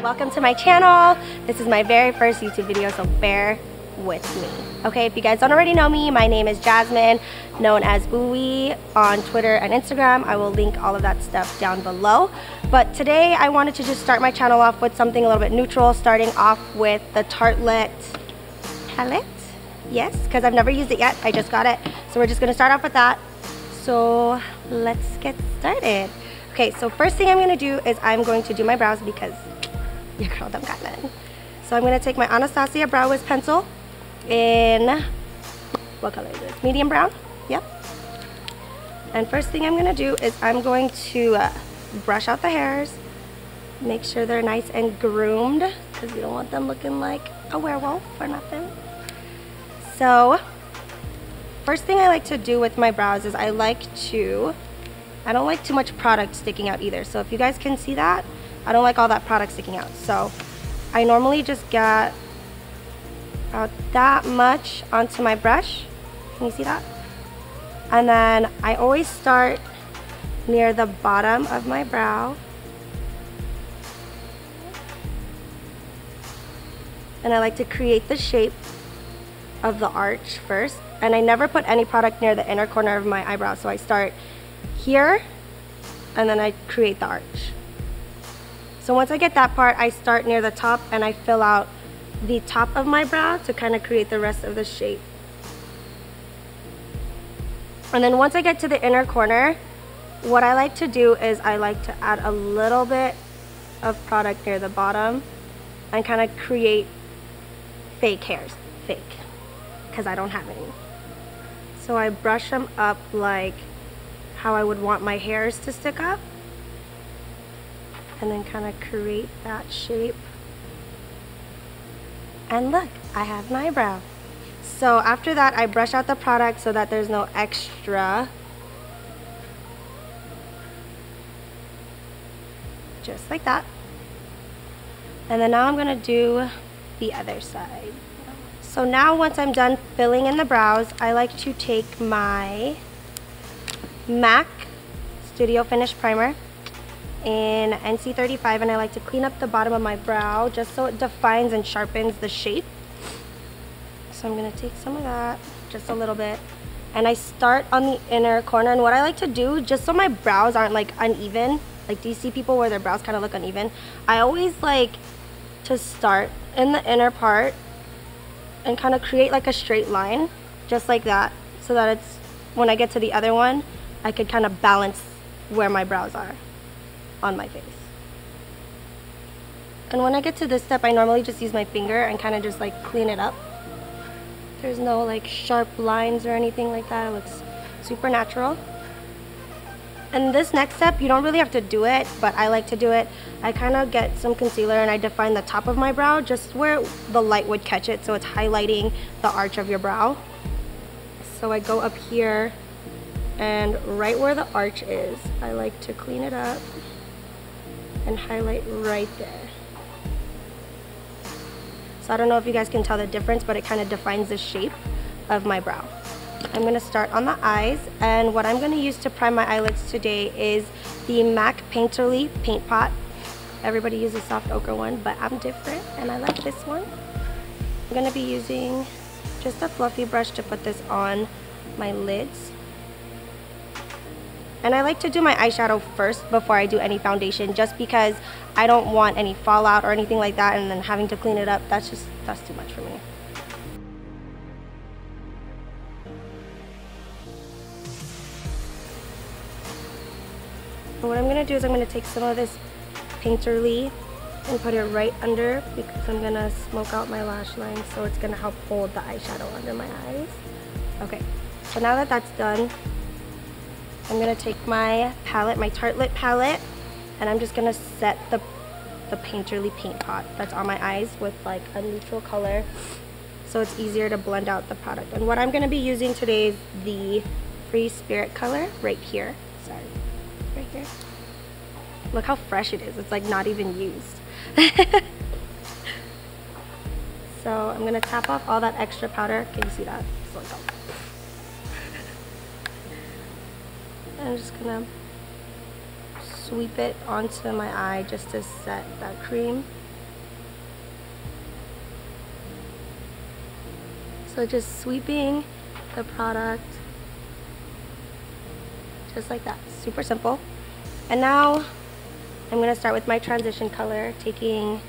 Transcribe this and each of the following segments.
Welcome to my channel. This is my very first YouTube video, so bear with me. Okay, if you guys don't already know me, my name is Jasmine, known as Ooweemakeup on Twitter and Instagram. I will link all of that stuff down below. But today I wanted to just start my channel off with something a little bit neutral, starting off with the Tartelette palette. Yes, because I've never used it yet. I just got it. So we're just going to start off with that. So let's get started. Okay, so first thing I'm going to do is I'm going to do my brows because your girl done got none. So I'm going to take my Anastasia Brow Wiz pencil in, what color is this? Medium brown? Yep. And first thing I'm going to do is I'm going to brush out the hairs. Make sure they're nice and groomed because you don't want them looking like a werewolf or nothing. So first thing I like to do with my brows is I don't like too much product sticking out either. So if you guys can see that, I don't like all that product sticking out. So I normally just get about that much onto my brush. Can you see that? And then I always start near the bottom of my brow. And I like to create the shape of the arch first. And I never put any product near the inner corner of my eyebrow. So I start here and then I create the arch. So once I get that part, I start near the top and I fill out the top of my brow to kind of create the rest of the shape. And then once I get to the inner corner, what I like to do is I like to add a little bit of product near the bottom and kind of create fake hairs. Fake, because I don't have any. So I brush them up like how I would want my hairs to stick up. And then kind of create that shape. And look, I have an eyebrow. So after that, I brush out the product so that there's no extra. Just like that. And then now I'm gonna do the other side. So now once I'm done filling in the brows, I like to take my MAC Studio Finish Primer in NC35 and I like to clean up the bottom of my brow just so it defines and sharpens the shape. So I'm going to take some of that, just a little bit, and I start on the inner corner. And what I like to do, just so my brows aren't like uneven, like do you see people where their brows kind of look uneven? I always like to start in the inner part and kind of create like a straight line, just like that, so that it's, when I get to the other one, I could kind of balance where my brows are on my face. And when I get to this step, I normally just use my finger and kind of just like clean it up. There's no like sharp lines or anything like that. It looks super natural. And this next step, you don't really have to do it, but I like to do it. I kind of get some concealer and I define the top of my brow just where the light would catch it, so it's highlighting the arch of your brow. So I go up here and right where the arch is, I like to clean it up and highlight right there. So I don't know if you guys can tell the difference, but it kind of defines the shape of my brow. I'm going to start on the eyes, and what I'm going to use to prime my eyelids today is the MAC Painterly Paint Pot. Everybody uses soft ochre one, but I'm different and I like this one. I'm going to be using just a fluffy brush to put this on my lids. And I like to do my eyeshadow first before I do any foundation, just because I don't want any fallout or anything like that, and then having to clean it up, that's too much for me. And what I'm going to do is I'm going to take some of this Painterly and put it right under, because I'm going to smoke out my lash line, so it's going to help hold the eyeshadow under my eyes. Okay, so now that that's done, I'm going to take my palette, my Tartelette palette, and I'm just going to set the Painterly paint pot that's on my eyes with like a neutral color, so it's easier to blend out the product. And what I'm going to be using today is the Free Spirit color right here. Sorry, right here. Look how fresh it is. It's like not even used. So I'm going to tap off all that extra powder. Can you see that? Just like I'm just gonna sweep it onto my eye just to set that cream. So just sweeping the product just like that, super simple. And now I'm gonna start with my transition color, taking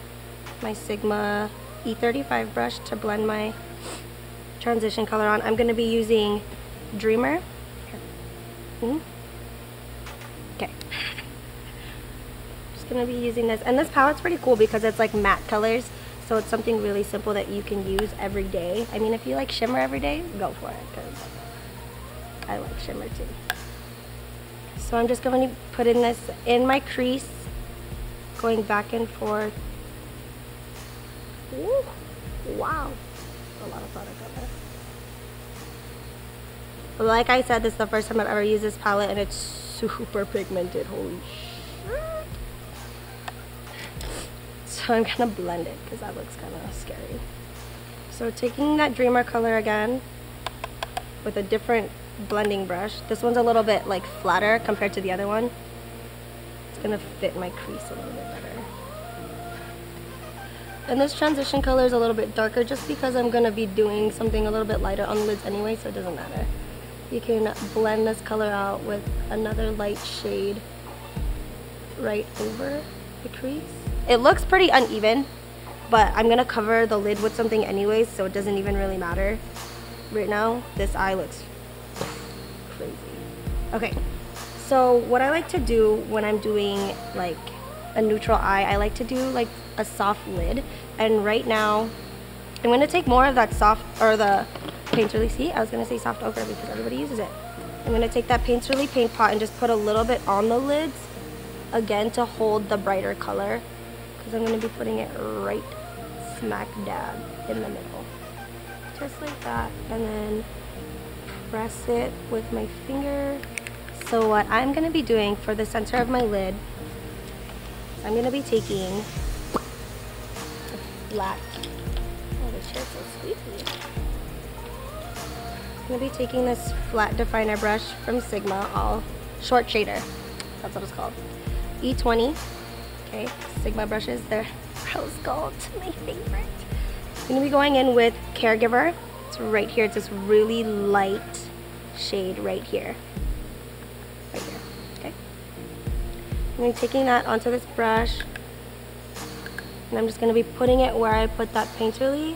my Sigma E35 brush to blend my transition color on. I'm gonna be using Dreamer. Okay. Just gonna be using this, and this palette's pretty cool because it's like matte colors, so it's something really simple that you can use every day. I mean, if you like shimmer every day, go for it, because I like shimmer too. So I'm just going to be putting this in my crease, going back and forth. Ooh, wow, a lot of product on there. But like I said, this is the first time I've ever used this palette, and it's super pigmented. Holy shit. So I'm gonna blend it because that looks kind of scary. So taking that Dreamer color again with a different blending brush. This one's a little bit like flatter compared to the other one. It's gonna fit my crease a little bit better. And this transition color is a little bit darker just because I'm gonna be doing something a little bit lighter on the lids anyway, so it doesn't matter. You can blend this color out with another light shade right over the crease. It looks pretty uneven, but I'm gonna cover the lid with something anyways, so it doesn't even really matter. Right now, this eye looks crazy. Okay, so what I like to do when I'm doing like a neutral eye, I like to do like a soft lid. And right now, I'm gonna take more of that soft, or the painterly, see, I was gonna say soft ochre because everybody uses it. I'm gonna take that painterly paint pot and just put a little bit on the lids, again to hold the brighter color, because I'm gonna be putting it right smack dab in the middle. Just like that, and then press it with my finger. So what I'm going to be doing for the center of my lid, I'm going to be taking a flat, oh, this chair's so squeaky. I'm going to be taking this flat definer brush from Sigma, all short shader, that's what it's called, E20, okay, Sigma brushes, they're rose gold, my favorite. I'm going to be going in with Caregiver. It's right here. It's this really light shade right here. Right here. Okay. I'm taking that onto this brush, and I'm just going to be putting it where I put that painterly.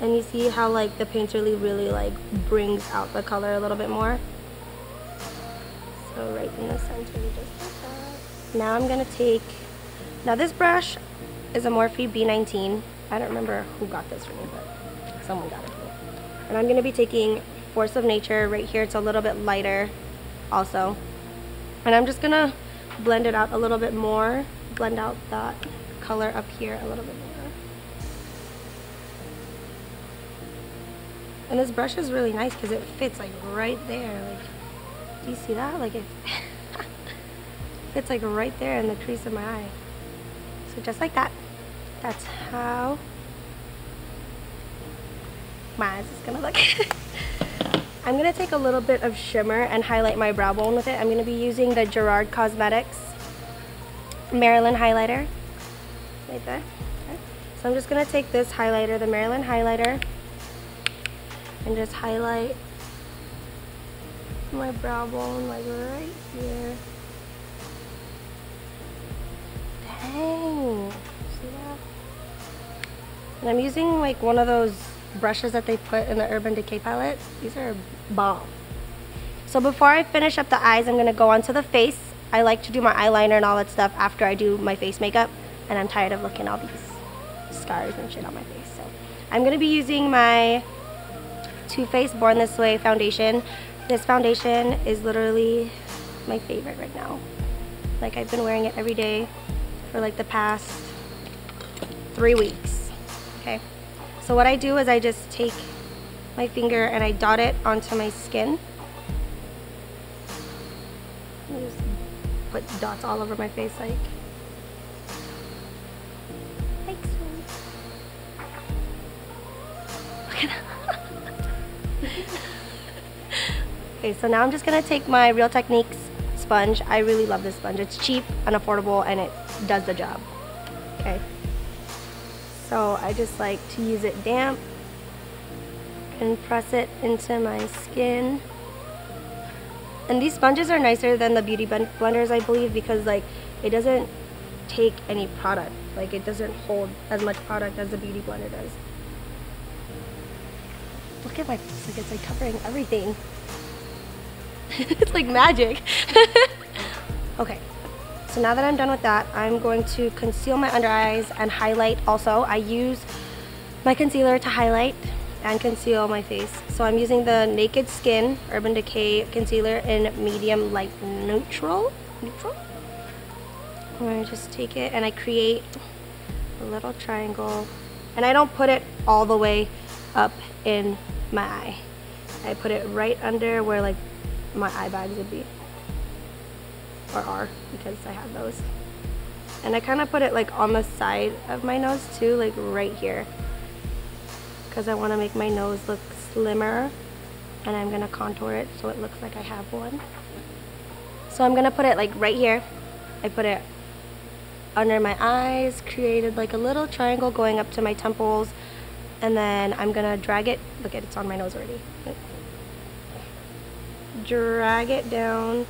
And you see how like the painterly really like brings out the color a little bit more. So right in the center, just like that. Now I'm going to take, now this brush is a Morphe B19. I don't remember who got this for me, but someone got it for me. And I'm going to be taking Force of Nature right here. It's a little bit lighter also. And I'm just going to blend it out a little bit more. Blend out that color up here a little bit more. And this brush is really nice because it fits like right there. Like, do you see that? Like it fits like right there in the crease of my eye. So just like that. That's how my eyes is gonna look. I'm gonna take a little bit of shimmer and highlight my brow bone with it. I'm gonna be using the Gerard Cosmetics Marilyn highlighter. Right there. Okay. So I'm just gonna take this highlighter, the Marilyn highlighter, and just highlight my brow bone like right here. Dang. See that? And I'm using like one of those brushes that they put in the Urban Decay palettes. These are bomb. So before I finish up the eyes, I'm going to go onto the face. I like to do my eyeliner and all that stuff after I do my face makeup, and I'm tired of looking at all these scars and shit on my face. So I'm going to be using my Too Faced Born This Way foundation. This foundation is literally my favorite right now. Like, I've been wearing it every day for like the past 3 weeks. Okay, so what I do is I just take my finger and I dot it onto my skin. I just put dots all over my face like so. Look at that. Okay, so now I'm just gonna take my Real Techniques sponge. I really love this sponge. It's cheap and affordable and it does the job. Okay. So I just like to use it damp and press it into my skin. And these sponges are nicer than the beauty blenders, I believe, because like it doesn't take any product. Like it doesn't hold as much product as the beauty blender does. Look at my face, like it's like covering everything. It's like magic. Okay, so now that I'm done with that, I'm going to conceal my under eyes and highlight also. I use my concealer to highlight and conceal my face. So I'm using the Naked Skin Urban Decay Concealer in medium light neutral. I just take it and I create a little triangle, and I don't put it all the way up in my eye. I put it right under where like my eye bags would be, or are, because I have those. And I kind of put it like on the side of my nose too, like right here, because I want to make my nose look slimmer, and I'm gonna contour it so it looks like I have one. So I'm gonna put it like right here. I put it under my eyes, created like a little triangle going up to my temples, and then I'm gonna drag it. Look at it's on my nose already. Drag it down.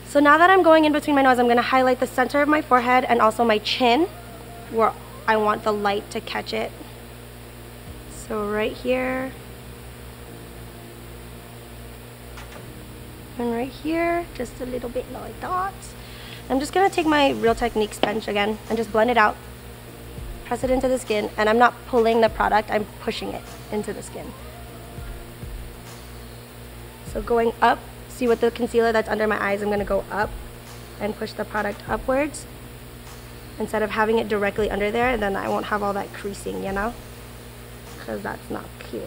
So now that I'm going in between my nose, I'm gonna highlight the center of my forehead and also my chin where I want the light to catch it. So right here and right here, just a little bit like dots. I'm just gonna take my Real Technique sponge again and just blend it out, press it into the skin, and I'm not pulling the product, I'm pushing it into the skin. So going up, see with the concealer that's under my eyes, I'm gonna go up and push the product upwards instead of having it directly under there, and then I won't have all that creasing, you know, because that's not cute.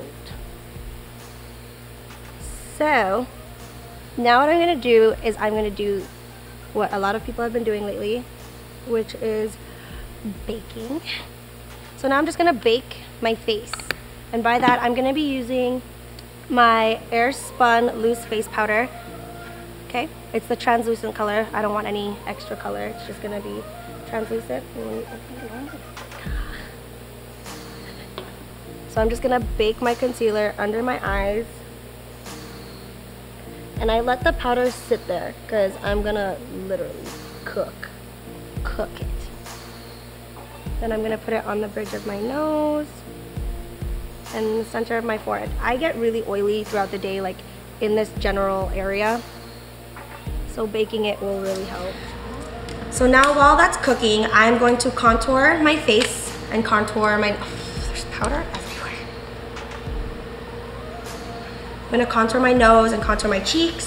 So now what I'm gonna do is I'm gonna do what a lot of people have been doing lately, which is baking. So now I'm just gonna bake my face, and by that I'm gonna be using my Airspun loose face powder. Okay, it's the translucent color. I don't want any extra color, it's just gonna be translucent. So I'm just gonna bake my concealer under my eyes, and I let the powder sit there because I'm gonna literally cook it. Then I'm gonna put it on the bridge of my nose and the center of my forehead. I get really oily throughout the day, like in this general area, so baking it will really help. So now while that's cooking, I'm going to contour my face and contour my, there's powder everywhere. I'm gonna contour my nose and contour my cheeks.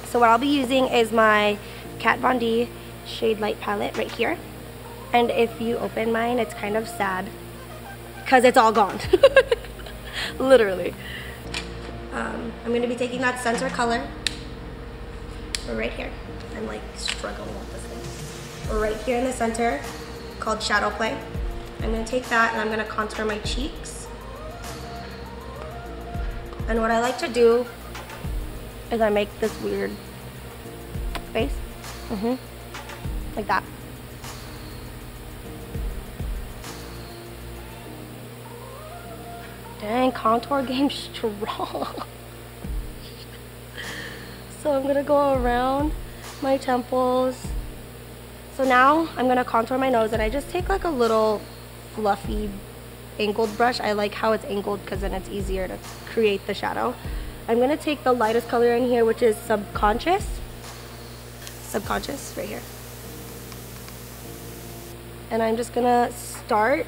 So what I'll be using is my Kat Von D ShadeLight palette right here. And if you open mine, it's kind of sad because it's all gone. Literally. I'm gonna be taking that center color right here. I'm like struggling with this thing. Right here in the center, called Shadow Play. I'm gonna take that and I'm gonna contour my cheeks. And what I like to do is I make this weird face. Like that. Dang, contour game strong. So I'm gonna go around my temples. So now I'm gonna contour my nose, and I just take like a little fluffy angled brush. I like how it's angled because then it's easier to create the shadow. I'm gonna take the lightest color in here, which is Subconscious right here. And I'm just gonna start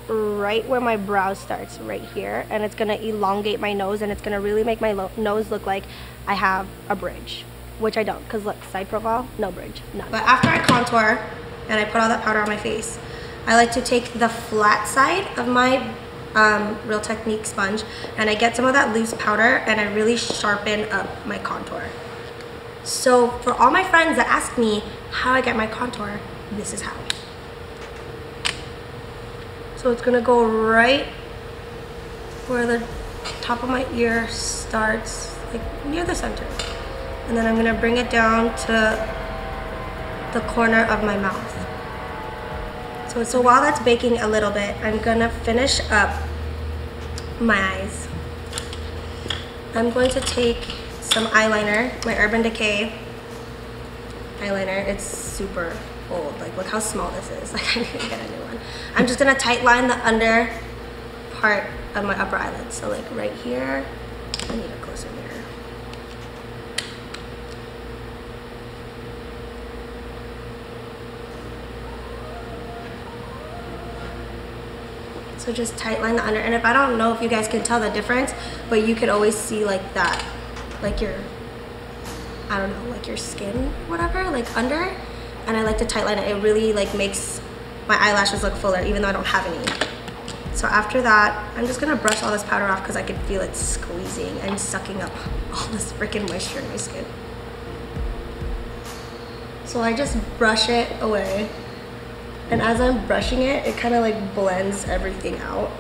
right where my brow starts, right here, and it's gonna elongate my nose, and it's gonna really make my nose look like I have a bridge, which I don't, because look, side profile, no bridge, none. But after I contour and I put all that powder on my face, I like to take the flat side of my Real Technique sponge, and I get some of that loose powder and I really sharpen up my contour. So for all my friends that ask me how I get my contour, this is how. So it's gonna go right where the top of my ear starts, like near the center. And then I'm gonna bring it down to the corner of my mouth. So while that's baking a little bit, I'm gonna finish up my eyes. I'm going to take some eyeliner, my Urban Decay eyeliner. It's super old. Like, look how small this is. Like, I need to get a new one. I'm just gonna tight line the under part of my upper eyelid. So like right here, I need a closer mirror. So just tight line the under. And if I don't know if you guys can tell the difference, but you could always see like that, like your, I don't know, like your skin, whatever, like under. And I like to tight line it. It really like makes my eyelashes look fuller, even though I don't have any. So after that, I'm just gonna brush all this powder off because I can feel it squeezing and sucking up all this freaking moisture in my skin. So I just brush it away. And as I'm brushing it, it kind of like blends everything out.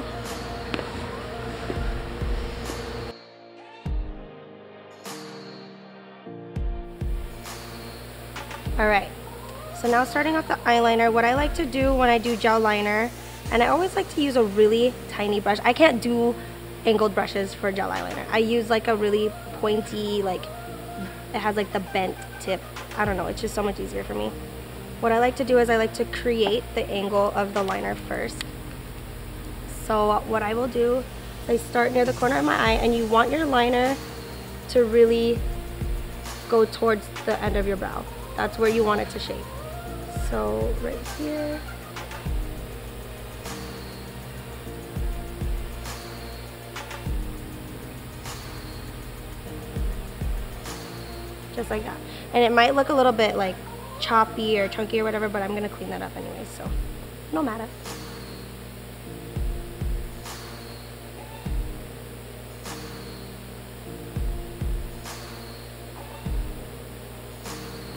All right, so now starting off the eyeliner, what I like to do when I do gel liner, and I always like to use a really tiny brush. I can't do angled brushes for gel eyeliner. I use like a really pointy, like it has like the bent tip. I don't know, it's just so much easier for me. What I like to do is I like to create the angle of the liner first. So what I will do is I start near the corner of my eye, and you want your liner to really go towards the end of your brow. That's where you want it to shape. So right here. Just like that. And it might look a little bit like choppy or chunky or whatever, but I'm gonna clean that up anyway, so no matter.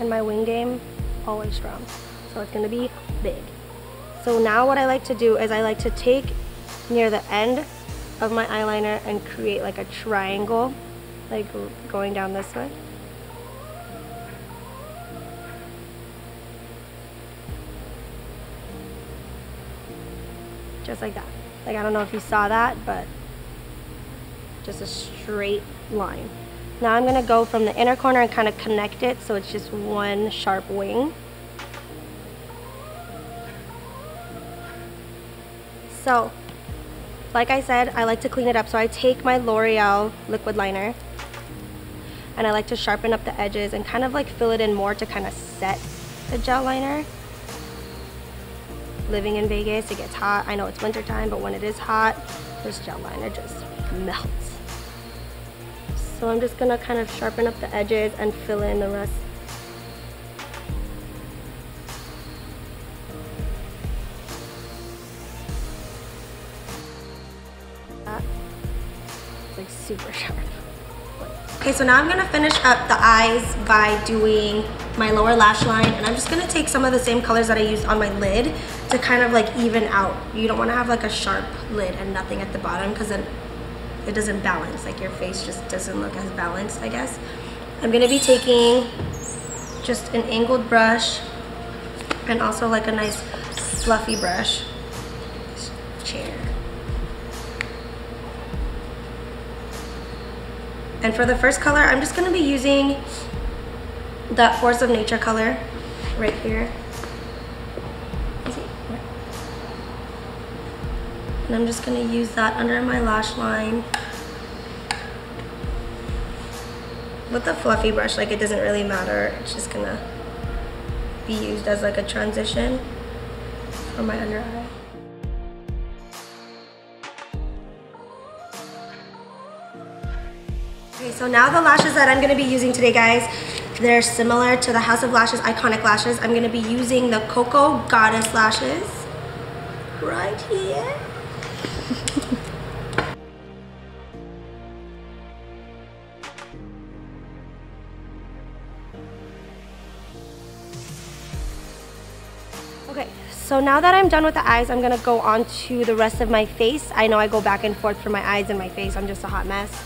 And my wing game, always strong. So it's gonna be big. So now what I like to do is I like to take near the end of my eyeliner and create like a triangle, like going down this way. Just like that. Like, I don't know if you saw that, but just a straight line. Now I'm gonna go from the inner corner and kind of connect it so it's just one sharp wing. So, like I said, I like to clean it up. So I take my L'Oreal liquid liner and I like to sharpen up the edges and kind of like fill it in more to kind of set the gel liner. Living in Vegas, it gets hot. I know it's winter time, but when it is hot, this gel liner just melts. So I'm just gonna kind of sharpen up the edges and fill in the rest. It's like super sharp. Okay, so now I'm gonna finish up the eyes by doing my lower lash line, and I'm just gonna take some of the same colors that I used on my lid to kind of like even out. You don't wanna have like a sharp lid and nothing at the bottom, because then it doesn't balance. Like your face just doesn't look as balanced, I guess. I'm gonna be taking just an angled brush and also like a nice fluffy brush. Chair. And for the first color, I'm just gonna be using that Force of Nature color right here. And I'm just gonna use that under my lash line. With the fluffy brush, like it doesn't really matter. It's just gonna be used as like a transition for my under eye. Okay, so now the lashes that I'm gonna be using today, guys, they're similar to the House of Lashes Iconic Lashes. I'm gonna be using the KoKo Goddess lashes right here. Okay, so now that I'm done with the eyes, I'm gonna go on to the rest of my face. I know I go back and forth for my eyes and my face. I'm just a hot mess.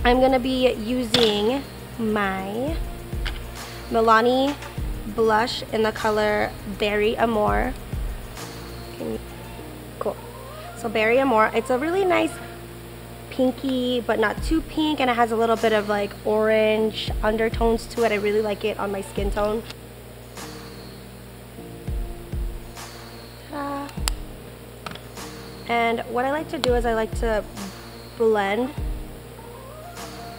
I'm gonna be using my Milani blush in the color Berry Amore. Cool. So Berry Amore, it's a really nice pinky but not too pink, and it has a little bit of like orange undertones to it. I really like it on my skin tone. Ta-da. And what I like to do is I like to blend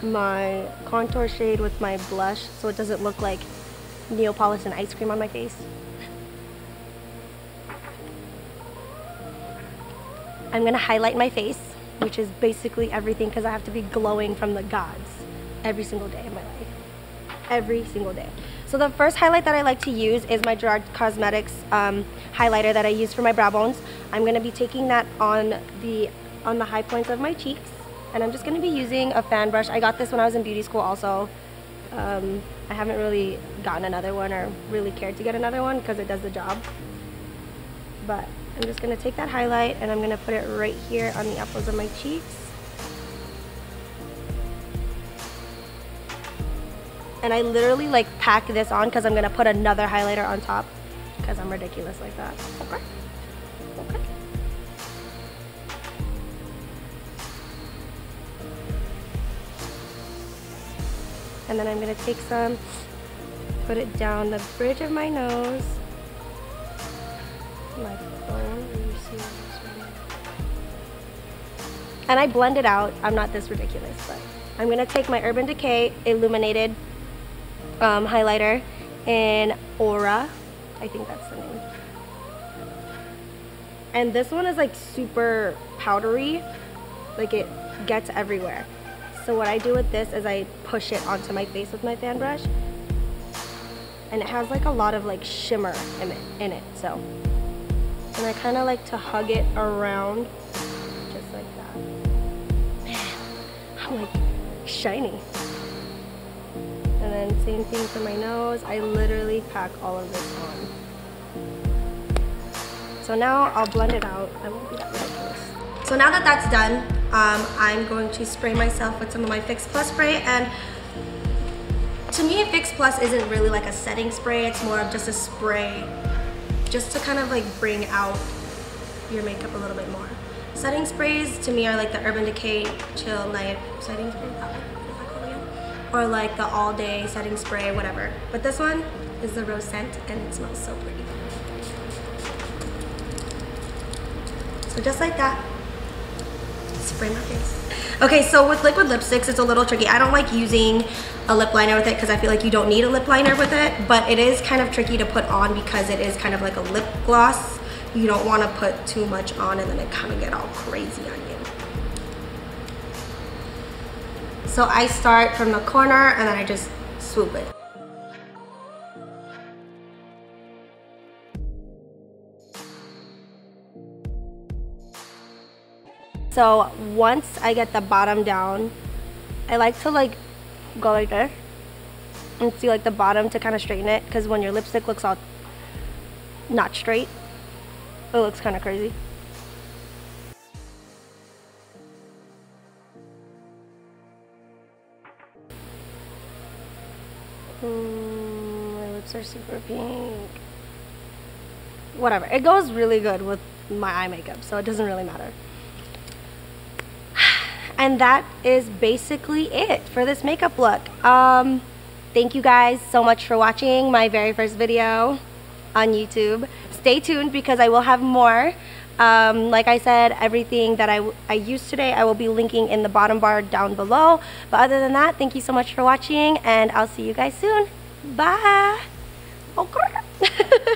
my contour shade with my blush so it doesn't look like Neapolitan ice cream on my face. I'm gonna highlight my face, which is basically everything, because I have to be glowing from the gods every single day of my life. Every single day. So the first highlight that I like to use is my Gerard Cosmetics highlighter that I use for my brow bones. I'm gonna be taking that on the high points of my cheeks, and I'm just gonna be using a fan brush. I got this when I was in beauty school also. I haven't really gotten another one or really cared to get another one because it does the job. But I'm just going to take that highlight and I'm going to put it right here on the apples of my cheeks. And I literally like pack this on because I'm going to put another highlighter on top because I'm ridiculous like that. Okay. Okay. And then I'm going to take some, put it down the bridge of my nose. My phone, you see this right now. And I blend it out. I'm not this ridiculous, but I'm going to take my Urban Decay Illuminated highlighter in Aura. I think that's the name. And this one is like super powdery. Like it gets everywhere. So what I do with this is I push it onto my face with my fan brush, and it has like a lot of like shimmer in it. So, and I kind of like to hug it around just like that. Man, I'm like shiny. And then same thing for my nose. I literally pack all of this on. So now I'll blend it out. I won't be that ridiculous. So now that that's done, I'm going to spray myself with some of my Fix Plus spray. And to me, Fix Plus isn't really like a setting spray. It's more of just a spray just to kind of like bring out your makeup a little bit more. Setting sprays to me are like the Urban Decay Chill Night setting spray, or like the All Day setting spray, whatever. But this one is the rose scent and it smells so pretty. So just like that, spray my face. Okay, so with liquid lipsticks, it's a little tricky. I don't like using a lip liner with it because I feel like you don't need a lip liner with it, but it is kind of tricky to put on because it is kind of like a lip gloss. You don't want to put too much on and then it kind of get all crazy on you. So I start from the corner and then I just swoop it. So once I get the bottom down, I like to like go like this and see like the bottom to kind of straighten it, because when your lipstick looks all not straight, it looks kind of crazy. My lips are super pink. Whatever, it goes really good with my eye makeup, so it doesn't really matter. And that is basically it for this makeup look. Thank you guys so much for watching my very first video on YouTube. Stay tuned because I will have more. Like I said, everything that I used today I will be linking in the bottom bar down below. But other than that, thank you so much for watching and I'll see you guys soon. Bye. Okay.